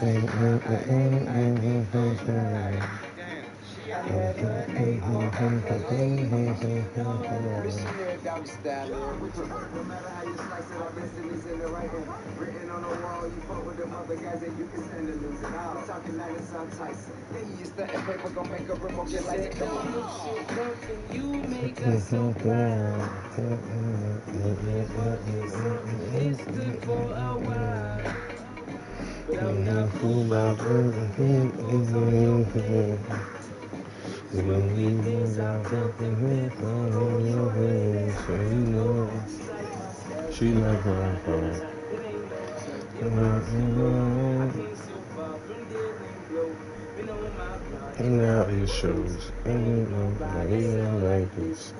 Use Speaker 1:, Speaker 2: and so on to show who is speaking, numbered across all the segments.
Speaker 1: She like and now it shows. Like this.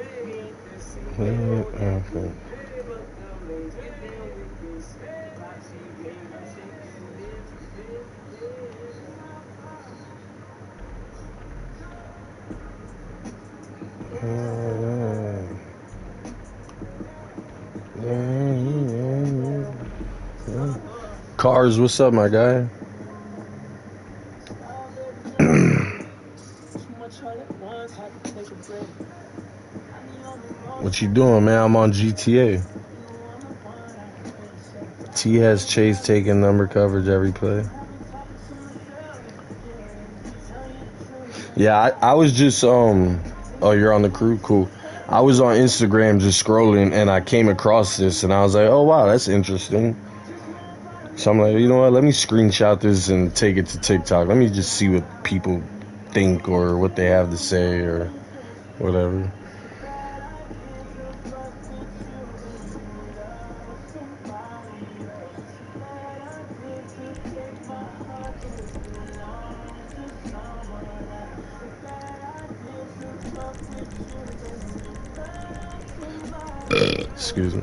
Speaker 1: Cars, what's up, my guy? What you doing, man? I'm on GTA. T has Chase taking number coverage every play. Yeah, I was just oh, you're on the crew? Cool. I was on Instagram just scrolling and I came across this and I was like, oh wow, that's interesting. So I'm like, you know what, let me screenshot this and take it to TikTok. Let me just see what people think or what they have to say or whatever. Excuse me.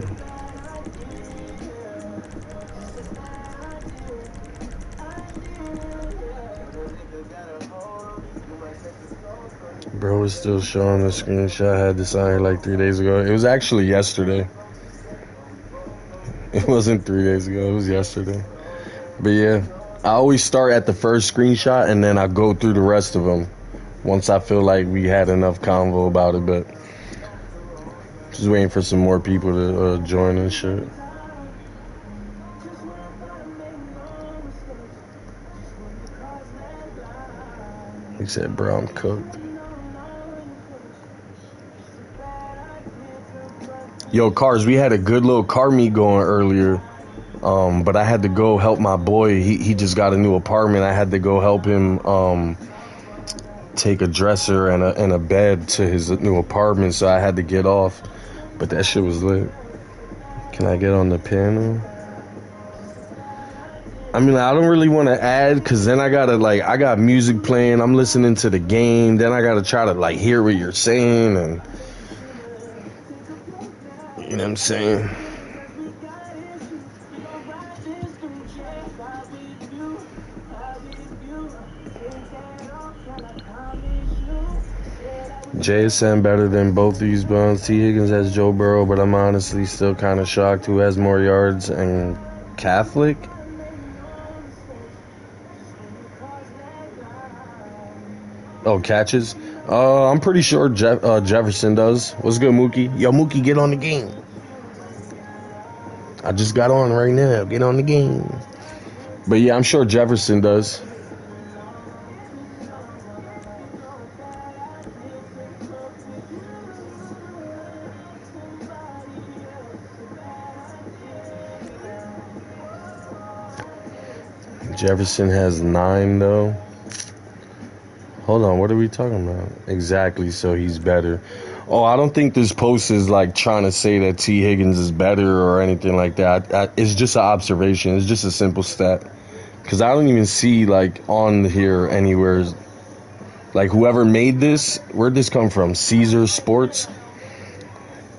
Speaker 1: Bro was still showing the screenshot. I had this on here like 3 days ago. It was actually yesterday. It wasn't 3 days ago. It was yesterday. But yeah, I always start at the first screenshot and then I go through the rest of them once I feel like we had enough convo about it. But just waiting for some more people to join and shit. He said, bro, I'm cooked. Yo, Cars, we had a good little Carmeet going earlier. But I had to go help my boy. He just got a new apartment. I had to go help him take a dresser and a bed to his new apartment, so I had to get off. But that shit was lit. Can I get on the panel? I mean, I don't really want to add because then I got music playing. I'm listening to the game. Then I gotta try to hear what you're saying, and you know what I'm saying. JSN better than both these buns. T. Higgins has Joe Burrow, but I'm honestly still kind of shocked who has more yards and Catholic. Oh, catches? I'm pretty sure Jefferson does. What's good, Mookie? Yo, Mookie, get on the game. I just got on right now. Get on the game. But yeah, I'm sure Jefferson does. Jefferson has 9, though. Hold on, what are we talking about? Exactly, so he's better. Oh, I don't think this post is trying to say that T. Higgins is better or anything like that. It's just an observation. It's just a simple stat. Because I don't even see on here anywhere whoever made this, where'd this come from? Caesar Sports.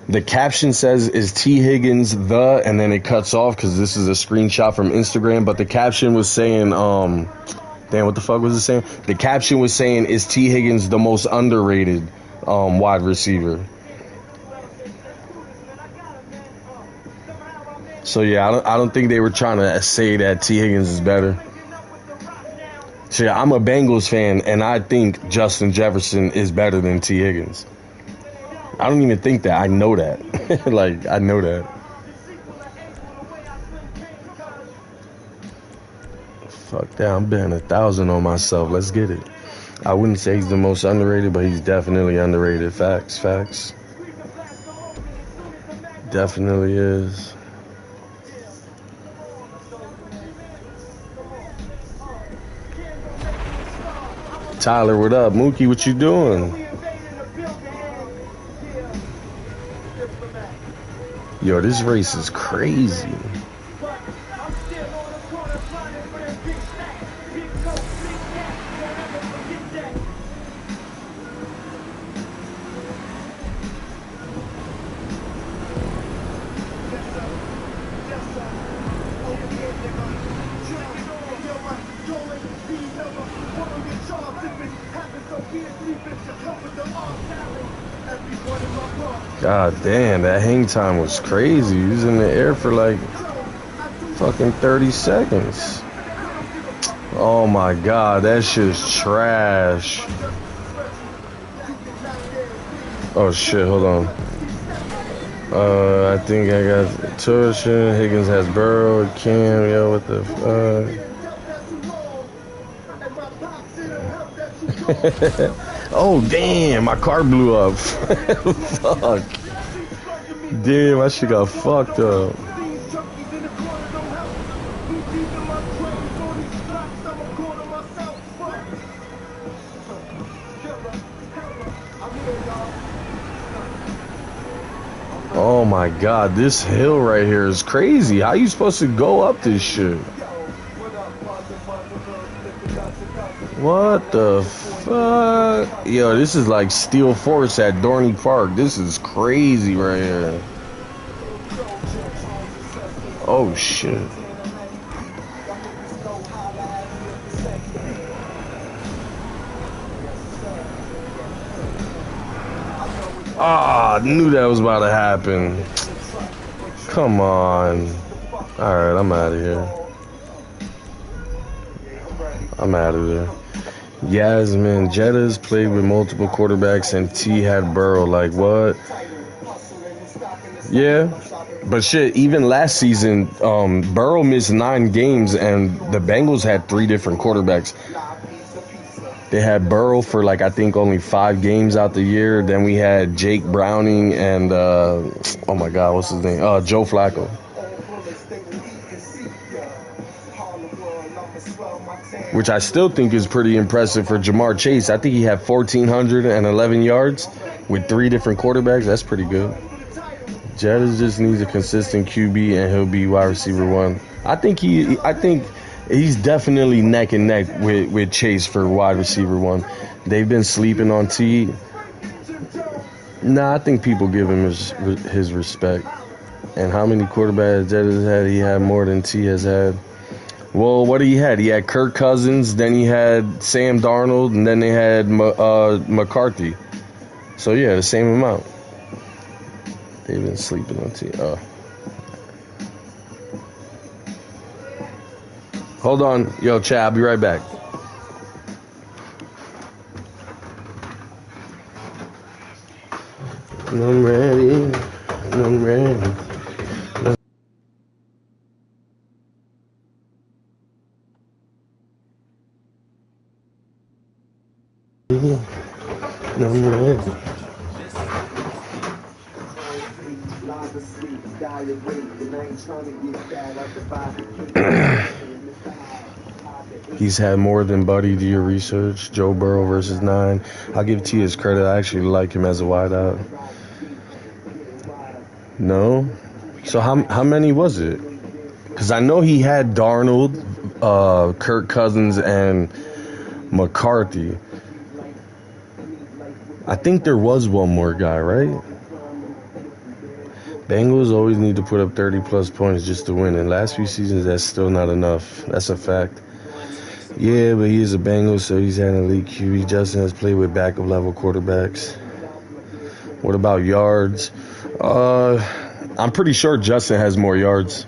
Speaker 1: The caption says, is T. Higgins the, and then it cuts off because this is a screenshot from Instagram, but the caption was saying, damn, what the fuck was it saying? The caption was saying, is T. Higgins the most underrated wide receiver? So yeah, I don't think they were trying to say that T. Higgins is better. So yeah, I'm a Bengals fan, and I think Justin Jefferson is better than T. Higgins. I don't even think that. I know that. Like, I know that. Fuck that. I'm betting 1,000 on myself. Let's get it. I wouldn't say he's the most underrated, but he's definitely underrated. Facts. Definitely is. Tyler, what up? Mookie, what you doing? Yo, this race is crazy. God damn, that hang time was crazy. He was in the air for like fucking 30 seconds. Oh my god, that shit's trash. Oh shit, hold on. I think I got Tushin. Higgins has Burrow. Cam, yo, what the fuck? Oh damn, my car blew up. Fuck. Damn, my shit got fucked up. Oh my god, this hill right here is crazy. How you supposed to go up this shit? What the fuck? Yo, this is like Steel Force at Dorney Park. This is crazy right here. Oh shit. Ah, I knew that was about to happen. Come on. Alright, I'm out of here. I'm out of there. Yasmin Jettas played with multiple quarterbacks and T had Burrow. Like, what? Yeah. But shit, even last season, Burrow missed 9 games and the Bengals had 3 different quarterbacks. They had Burrow for like, I think only 5 games out the year. Then we had Jake Browning and, oh my God, what's his name? Joe Flacco. Which I still think is pretty impressive for Jamar Chase. I think he had 1,411 yards with 3 different quarterbacks. That's pretty good. Jettas just needs a consistent QB and he'll be wide receiver 1. I think he's definitely neck and neck with Chase for wide receiver 1. They've been sleeping on T. Nah, I think people give him his respect. And how many quarterbacks Jettas had? He had more than T has had. Well, what he had? He had Kirk Cousins, then he had Sam Darnold, and then they had McCarthy. So, yeah, the same amount. They've been sleeping on T. Hold on. Yo, Chad, I'll be right back. I'm ready. I'm ready. He's had more than Buddy. Do your research. Joe Burrow versus 9. I'll give T his credit. I actually like him as a wideout. No? So how many was it? Because I know he had Darnold, Kirk Cousins, and McCarthy. I think there was one more guy, right? Bengals always need to put up 30-plus points just to win. In last few seasons, that's still not enough. That's a fact. Yeah, but he is a Bengal, so he's had an elite QB. Justin has played with backup-level quarterbacks. What about yards? I'm pretty sure Justin has more yards.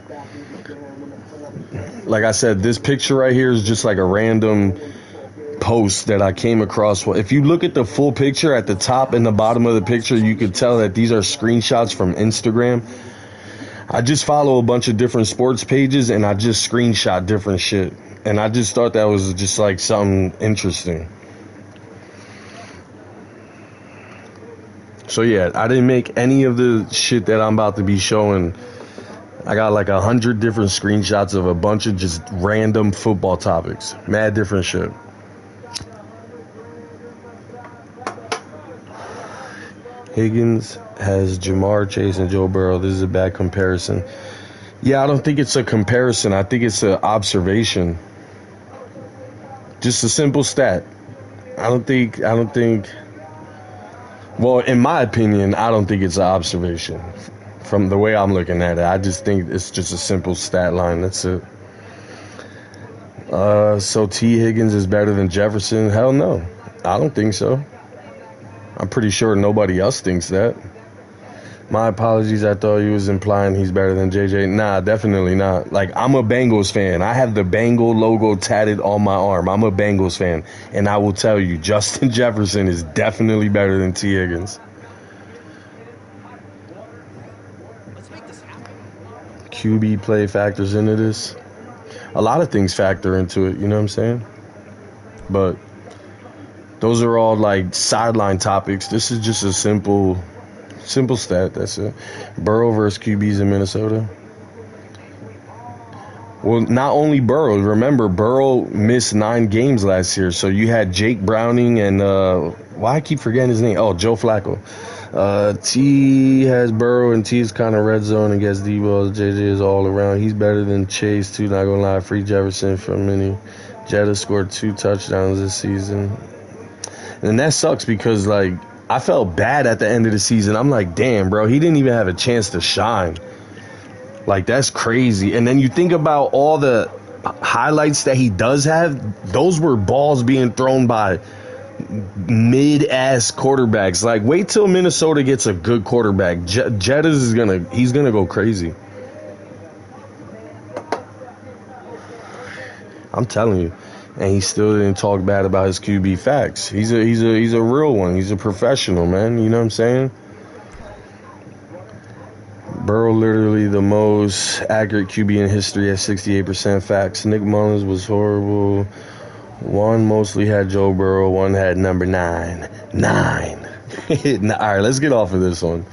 Speaker 1: Like I said, this picture right here is just like a random post that I came across. If you look at the full picture at the top and the bottom of the picture, you could tell that these are screenshots from Instagram. I just follow a bunch of different sports pages and I just screenshot different shit. And I just thought that was just like something interesting. So yeah, I didn't make any of the shit that I'm about to be showing. I got like 100 different screenshots of a bunch of just random football topics. Mad different shit. Higgins has Jamar Chase and Joe Burrow. This is a bad comparison. Yeah, I don't think it's a comparison. I think it's an observation. Just a simple stat. I don't think, well, in my opinion, I don't think it's an observation. From the way I'm looking at it, I just think it's just a simple stat line. That's it. So T. Higgins is better than Jefferson? Hell no. I don't think so. I'm pretty sure nobody else thinks that. My apologies, I thought you was implying he's better than JJ. Nah, definitely not. Like, I'm a Bengals fan. I have the Bengal logo tatted on my arm. I'm a Bengals fan. And I will tell you, Justin Jefferson is definitely better than T. Higgins. QB play factors into this. A lot of things factor into it, you know what I'm saying? But those are all like sideline topics. This is just a simple stat. That's it. Burrow versus QBs in Minnesota. Well, not only Burrow. Remember, Burrow missed 9 games last year. So you had Jake Browning and why I keep forgetting his name? Oh, Joe Flacco. T has Burrow and T is kind of red zone against Debo. JJ is all around. He's better than Chase too. Not gonna lie. Free Jefferson from many. Jetta scored 2 touchdowns this season. And that sucks because, like, I felt bad at the end of the season. I'm like, damn, bro, he didn't even have a chance to shine. Like, that's crazy. And then you think about all the highlights that he does have. Those were balls being thrown by mid-ass quarterbacks. Like, wait till Minnesota gets a good quarterback. Jettas he's gonna go crazy. I'm telling you. And he still didn't talk bad about his QB facts. He's a real one. He's a professional, man. You know what I'm saying? Burrow literally the most accurate QB in history at 68% facts. Nick Mullins was horrible. One mostly had Joe Burrow. One had number 9. All right, let's get off of this one.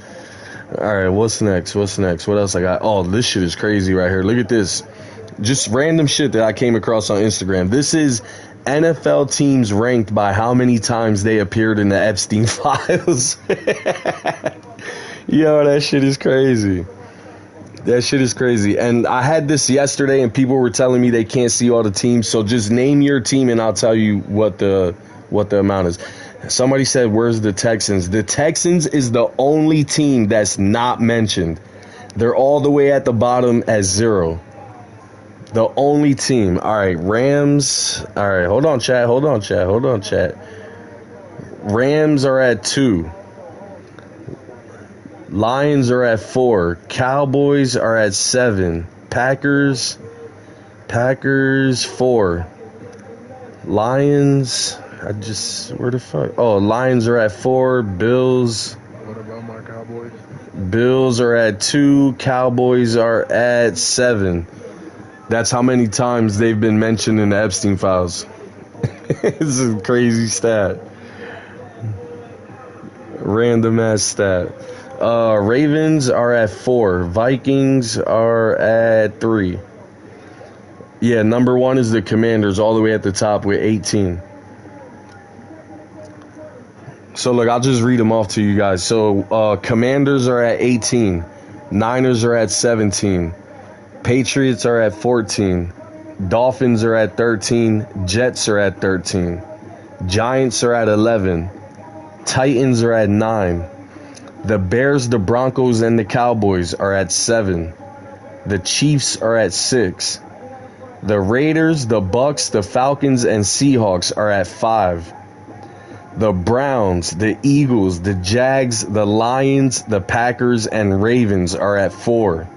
Speaker 1: All right, what's next? What else I got? Oh, this shit is crazy right here. Look at this. Just random shit that I came across on Instagram. This is NFL teams ranked by how many times they appeared in the Epstein files. Yo, that shit is crazy. And I had this yesterday and people were telling me they can't see all the teams. So just name your team and I'll tell you what the amount is. Somebody said, where's the Texans? The Texans is the only team that's not mentioned. They're all the way at the bottom at 0. The only team. All right, Rams. All right, hold on, chat. Rams are at 2. Lions are at 4. Cowboys are at 7. Packers 4. Lions, where the fuck? Oh, Lions are at 4. Bills.
Speaker 2: What about my Cowboys?
Speaker 1: Bills are at 2. Cowboys are at 7. That's how many times they've been mentioned in the Epstein files. It's a crazy stat. Random ass stat. Ravens are at 4. Vikings are at 3. Yeah, number 1 is the Commanders, all the way at the top with 18. So look, I'll just read them off to you guys. So Commanders are at 18. Niners are at 17. Patriots are at 14. Dolphins are at 13. Jets are at 13. Giants are at 11. Titans are at 9. The Bears, the Broncos, and the Cowboys are at 7. The Chiefs are at 6. The Raiders, the Bucks, the Falcons, and Seahawks are at 5. The Browns, the Eagles, the Jags, the Lions, the Packers, and Ravens are at 4.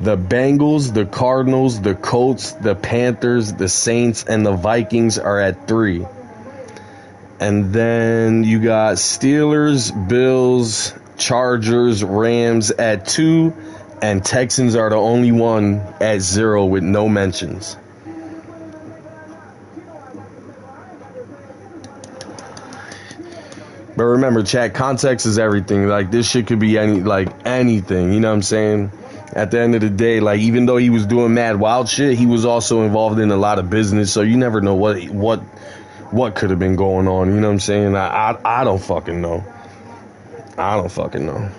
Speaker 1: The Bengals, the Cardinals, the Colts, the Panthers, the Saints, and the Vikings are at 3. And then you got Steelers, Bills, Chargers, Rams at 2, and Texans are the only one at 0 with no mentions. But remember, chat, context is everything. Like, this shit could be anything, you know what I'm saying? At the end of the day, like, even though he was doing mad wild shit, he was also involved in a lot of business, so you never know what could have been going on, you know what I'm saying? I don't fucking know. I don't fucking know.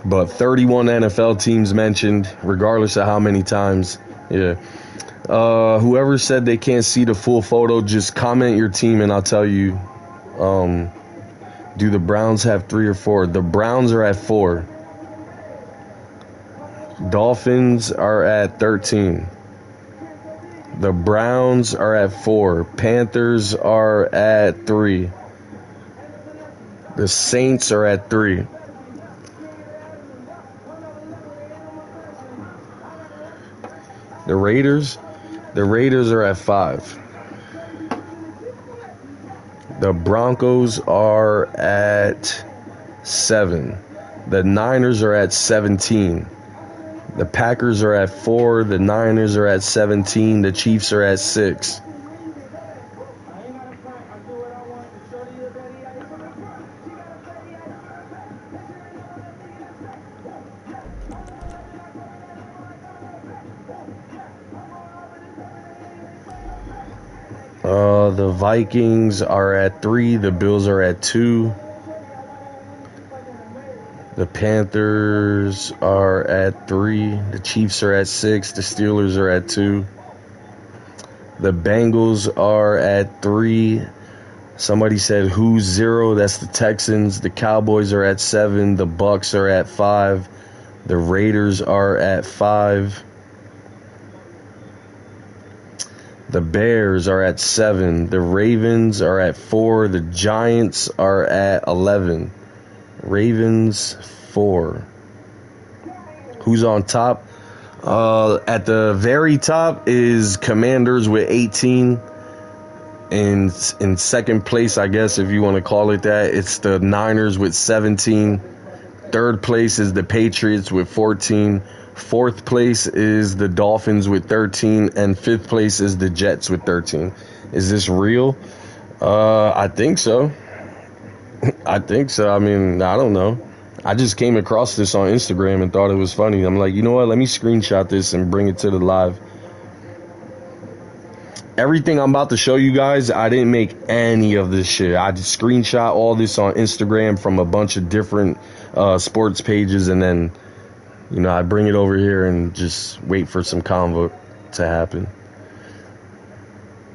Speaker 1: But 31 NFL teams mentioned, regardless of how many times. Yeah. Whoever said they can't see the full photo, just comment your team and I'll tell you. Do the Browns have 3 or 4? The Browns are at 4. Dolphins are at 13. The Browns are at 4. Panthers are at 3. The Saints are at 3. The Raiders are at 5. The Broncos are at 7. The Niners are at 17. The Packers are at 4. The Niners are at 17. The Chiefs are at 6. The Vikings are at 3. The Bills are at 2. The Panthers are at 3. The Chiefs are at 6. The Steelers are at 2. The Bengals are at 3. Somebody said who's 0? That's the Texans. The Cowboys are at 7. The Bucks are at 5. The Raiders are at 5. The Bears are at 7. The Ravens are at 4. The Giants are at 11. Ravens 4. Who's on top? At the very top is Commanders with 18. In second place, I guess if you want to call it that, it's the Niners with 17. Third place is the Patriots with 14. Fourth place is the Dolphins with 13. And fifth place is the Jets with 13. Is this real? I think so. I think so. I mean, I don't know. I just came across this on Instagram and thought it was funny. I'm like, you know what? Let me screenshot this and bring it to the live. Everything I'm about to show you guys, I didn't make any of this shit. I just screenshot all this on Instagram from a bunch of different sports pages, and then, you know, I bring it over here and just wait for some convo to happen.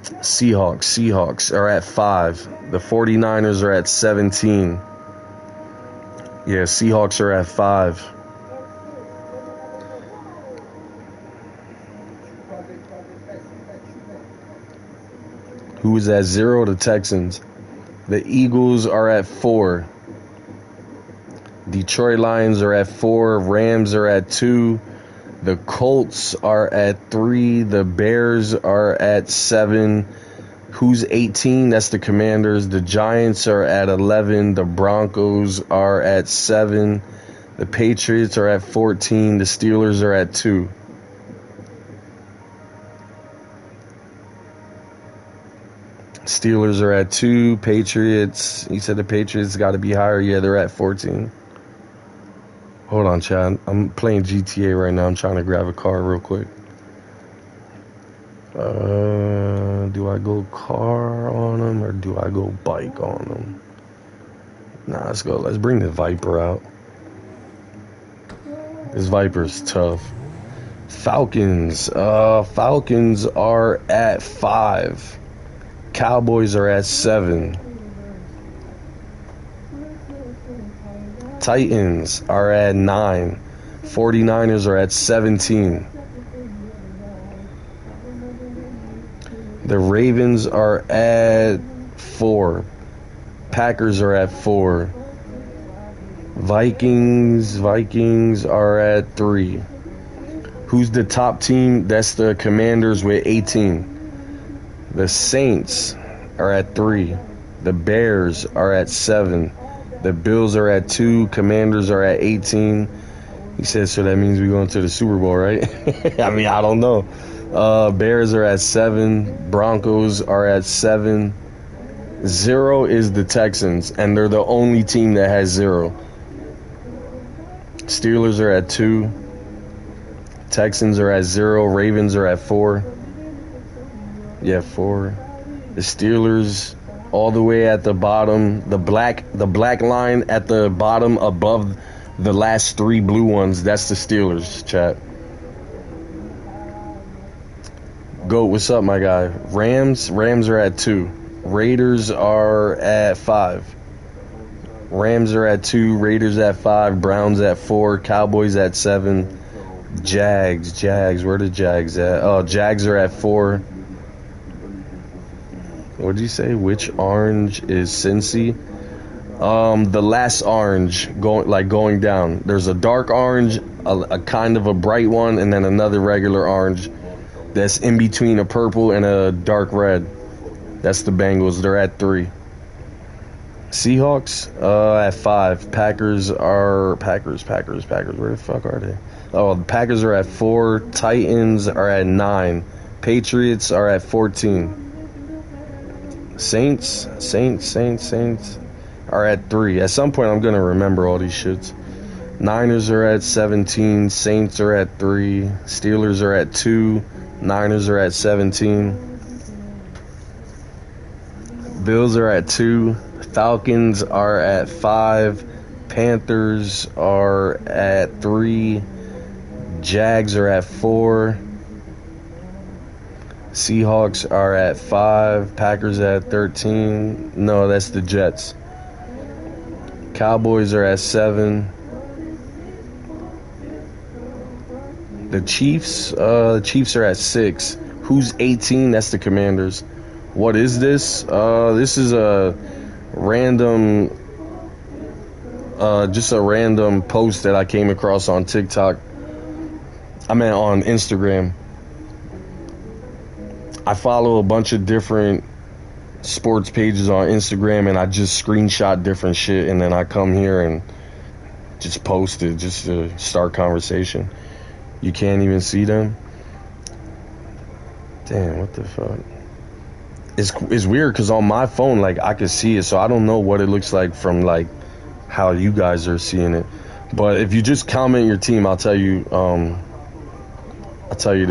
Speaker 1: Seahawks are at 5. The 49ers are at 17. Yeah, Seahawks are at 5. Who is at 0? The Texans. The Eagles are at 4. Detroit Lions are at 4. Rams are at 2. The Colts are at 3. The Bears are at 7. Who's 18? That's the Commanders. The Giants are at 11. The Broncos are at 7. The Patriots are at 14. The Steelers are at 2. Steelers are at 2. Patriots. He said the Patriots got to be higher. Yeah, they're at 14. Hold on, Chad. I'm playing GTA right now. I'm trying to grab a car real quick. Do I go car on them or do I go bike on them? Nah, let's go. Let's bring the Viper out. This Viper's tough. Falcons. Falcons are at 5. Cowboys are at 7. Titans are at 9. 49ers are at 17. The Ravens are at 4. Packers are at 4. Vikings are at 3. Who's the top team? That's the Commanders with 18. The Saints are at 3. The Bears are at 7. The Bills are at 2. Commanders are at 18. He said, so that means we're going to the Super Bowl, right? I mean, I don't know. Bears are at 7. Broncos are at 7. 0 is the Texans, and they're the only team that has 0. Steelers are at 2. Texans are at 0. Ravens are at 4. Yeah, 4. The Steelers all the way at the bottom. The black line at the bottom above the last 3 blue ones. That's the Steelers, chat. Goat, what's up, my guy? Rams are at 2. Raiders are at 5. Rams are at 2. Raiders at 5. Browns at 4. Cowboys at 7. Jags. Where the Jags at? Oh, Jags are at 4. What did you say? Which orange is Cincy? The last orange going down. There's a dark orange, a kind of a bright one, and then another regular orange that's in between a purple and a dark red. That's the Bengals. They're at 3. Seahawks at 5. Packers. Where the fuck are they? Oh, the Packers are at 4. Titans are at 9. Patriots are at 14. Saints are at 3. At some point, I'm going to remember all these shits. Niners are at 17. Saints are at 3. Steelers are at 2. Niners are at 17. Bills are at 2. Falcons are at 5. Panthers are at 3. Jags are at 4. Seahawks are at 5. Packers at 13. No, that's the Jets. Cowboys are at 7. The Chiefs are at 6. Who's 18? That's the Commanders. What is this? This is a random, just a random post that I came across on TikTok. I mean, on Instagram. I follow a bunch of different sports pages on Instagram, and I just screenshot different shit, and then I come here and just post it just to start conversation. You can't even see them? Damn, what the fuck? It's weird because on my phone, like, I can see it, so I don't know what it looks like from, like, how you guys are seeing it. But if you just comment your team, I'll tell you the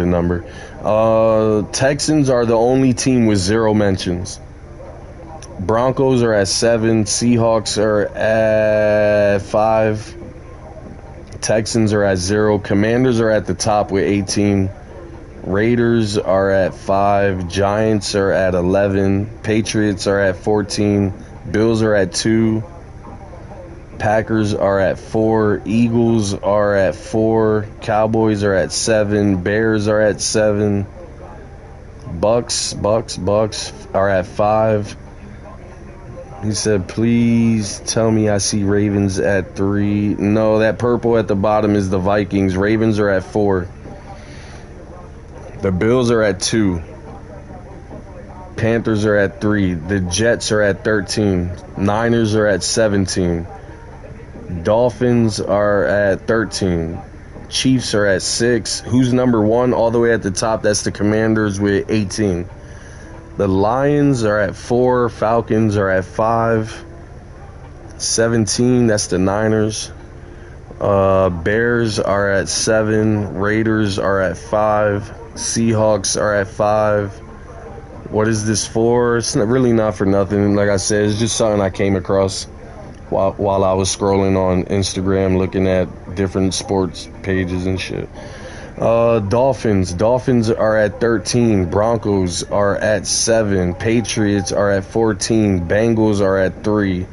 Speaker 1: number. Texans are the only team with 0 mentions. Broncos are at 7. Seahawks are at 5. Texans are at 0. Commanders are at the top with 18. Raiders are at 5. Giants are at 11. Patriots are at 14. Bills are at 2. Packers are at 4. Eagles are at 4. Cowboys are at 7. Bears are at 7. Bucks are at 5. He said, please tell me I see Ravens at 3. No, that purple at the bottom is the Vikings. Ravens are at 4. The Bills are at 2. Panthers are at 3. The Jets are at 13. Niners are at 17. Dolphins are at 13. Chiefs are at 6. Who's number 1 all the way at the top? That's the Commanders with 18. The Lions are at 4. Falcons are at 5. 17, that's the Niners. Bears are at 7. Raiders are at 5. Seahawks are at 5. What is this for? It's really not for nothing. Like I said, it's just something I came across while I was scrolling on Instagram looking at different sports pages and shit. Dolphins are at 13. Broncos are at 7. Patriots are at 14. Bengals are at 3.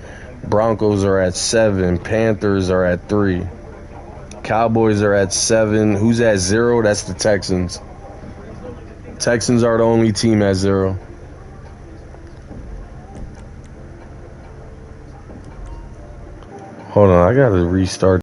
Speaker 1: Broncos are at 7. Panthers are at 3. Cowboys are at 7. Who's at 0? That's the Texans. Texans are the only team at 0. Hold on, I gotta restart.